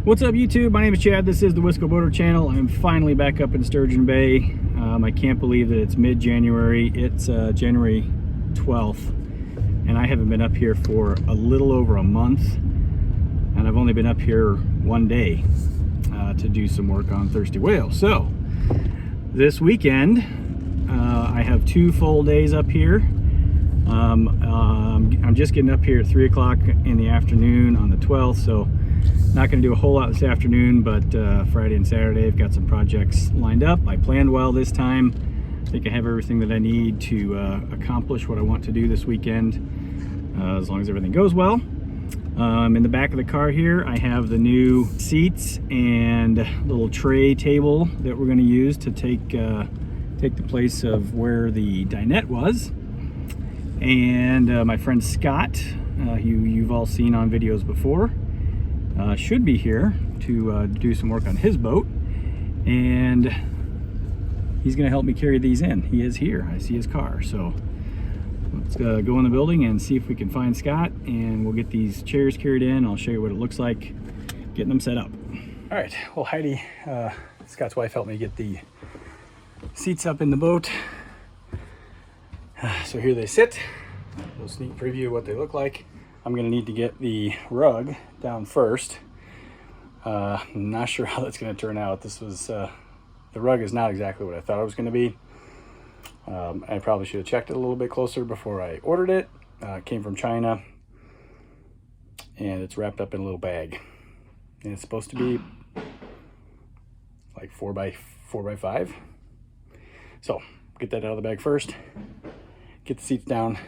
What's up YouTube? My name is Chad. This is the Wisco Boater channel. I'm finally back up in Sturgeon Bay. I can't believe that it's mid-January. It's January 12th and I haven't been up here for a little over a month, and I've only been up here one day to do some work on Thirsty Whale. So this weekend I have 2 full days up here. I'm just getting up here at 3 o'clock in the afternoon on the 12th, so not going to do a whole lot this afternoon, but Friday and Saturday I've got some projects lined up. I planned well this time. I think I have everything that I need to accomplish what I want to do this weekend, as long as everything goes well. In the back of the car here I have the new seats and little tray table that we're going to use to take the place of where the dinette was. And my friend Scott, who you've all seen on videos before, should be here to do some work on his boat, and he's going to help me carry these in. He is here. I see his car, so let's go in the building and see if we can find Scott, and we'll get these chairs carried in. I'll show you what it looks like getting them set up. All right, well, Heidi, Scott's wife, helped me get the seats up in the boat. So here they sit. A little sneak preview of what they look like. I'm going to need to get the rug down first. I'm not sure how that's going to turn out. This was the rug is not exactly what I thought it was going to be. I probably should have checked it a little bit closer before I ordered it. It came from China, and it's wrapped up in a little bag, and it's supposed to be like 4 by 5. So get that out of the bag first, get the seats down,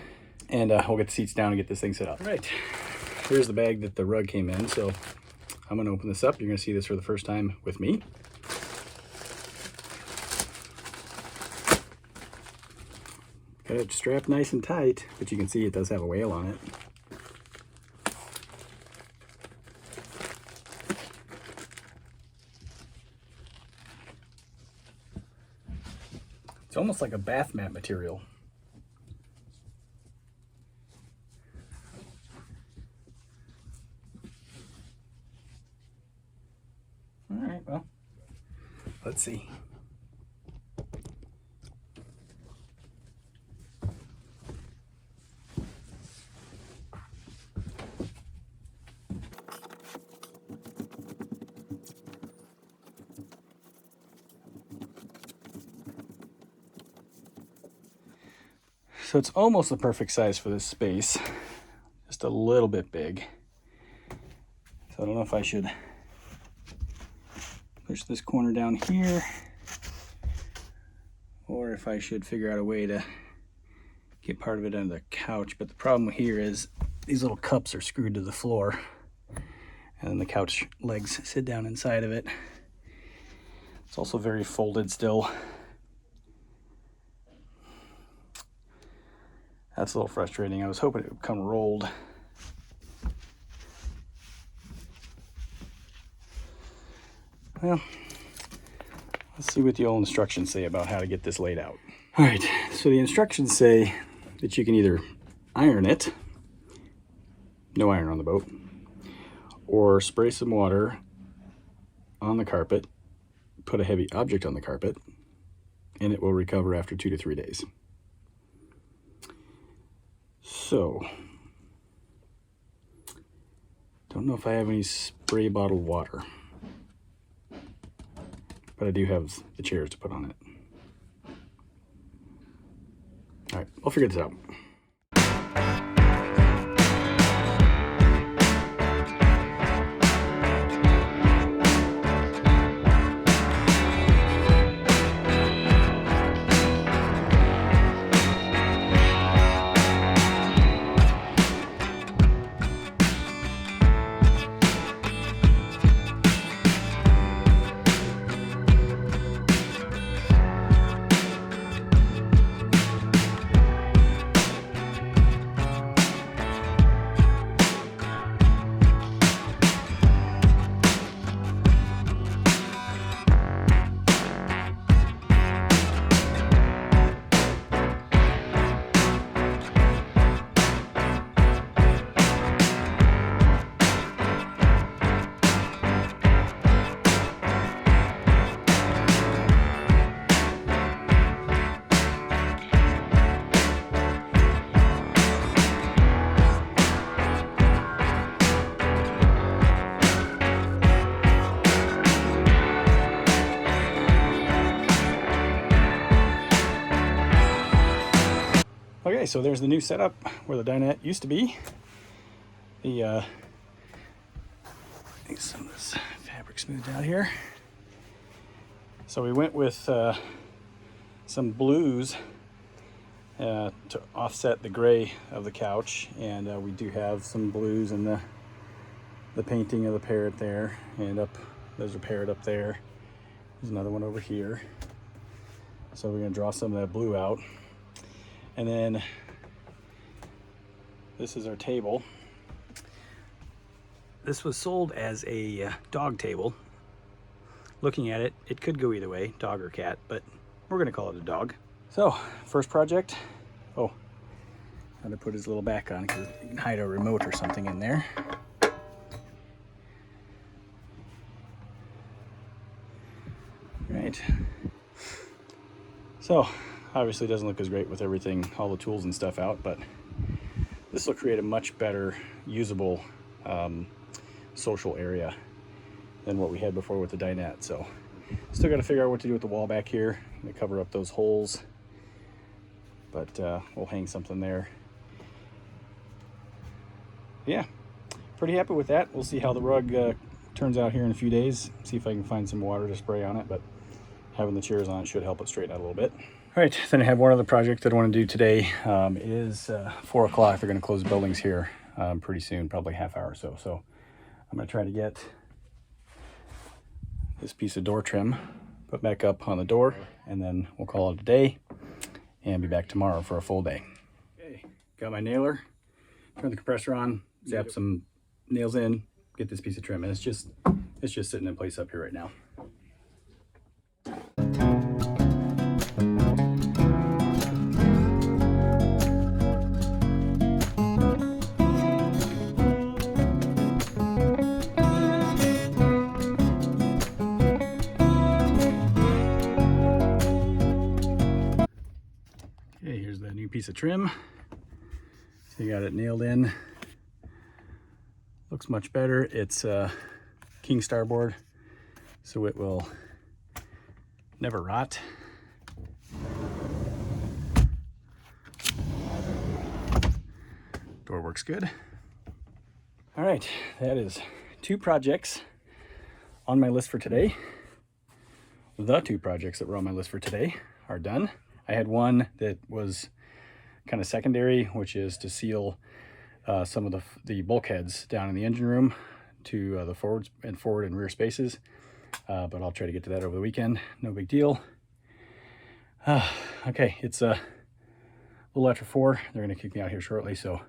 and we'll get the seats down and get this thing set up. All right, here's the bag that the rug came in. So I'm going to open this up. You're going to see this for the first time with me. Got it strapped nice and tight, but you can see it does have a whale on it. It's almost like a bath mat material. All right, well, let's see. So it's almost the perfect size for this space, just a little bit big. So I don't know if I should push this corner down here, or if I should figure out a way to get part of it under the couch. But the problem here is these little cups are screwed to the floor, and then the couch legs sit down inside of it. It's also very folded still. That's a little frustrating. I was hoping it would come rolled. Well, let's see what the old instructions say about how to get this laid out. All right, so the instructions say that you can either iron it, no iron on the boat, or spray some water on the carpet, put a heavy object on the carpet, and it will recover after 2 to 3 days. So, don't know if I have any spray bottled water, but I do have the chairs to put on it. All right, I'll figure this out. so there's the new setup where the dinette used to be. The get some of this fabric smoothed out here. So we went with some blues to offset the gray of the couch, and we do have some blues in the painting of the parrot there, and there's a parrot up there. There's another one over here. So we're gonna draw some of that blue out. And then this is our table. This was sold as a dog table. Looking at it, it could go either way, dog or cat, but we're gonna call it a dog. So, first project. Oh, had to put his little back on because you can hide a remote or something in there. Right. So, obviously it doesn't look as great with everything, all the tools and stuff out, but this will create a much better usable social area than what we had before with the dinette. So still got to figure out what to do with the wall back here. I'm gonna cover up those holes, but we'll hang something there. Yeah, pretty happy with that. We'll see how the rug turns out here in a few days, see if I can find some water to spray on it, but having the chairs on it should help it straighten out a little bit. All right, then I have one other project that I want to do today. It is 4 o'clock. They're going to close the buildings here pretty soon, probably half hour or so. So I'm going to try to get this piece of door trim put back up on the door, and then we'll call it a day and be back tomorrow for a full day. Okay, got my nailer, turn the compressor on, zap some nails in, get this piece of trim, and it's just sitting in place up here right now. Okay, here's the new piece of trim. So you got it nailed in. Looks much better. It's King Starboard, so it will never rot. Door works good. All right, that is 2 projects on my list for today. The 2 projects that were on my list for today are done. I had one that was kind of secondary, which is to seal some of the bulkheads down in the engine room to the forward and rear spaces, but I'll try to get to that over the weekend. No big deal. Okay, it's a little after 4. They're going to kick me out here shortly, so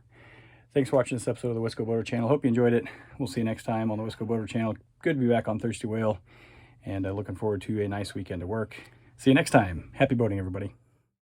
thanks for watching this episode of the Wisco Boater channel. Hope you enjoyed it. We'll see you next time on the Wisco Boater channel. Good to be back on Thirsty Whale, and looking forward to a nice weekend of work. See you next time. Happy boating, everybody.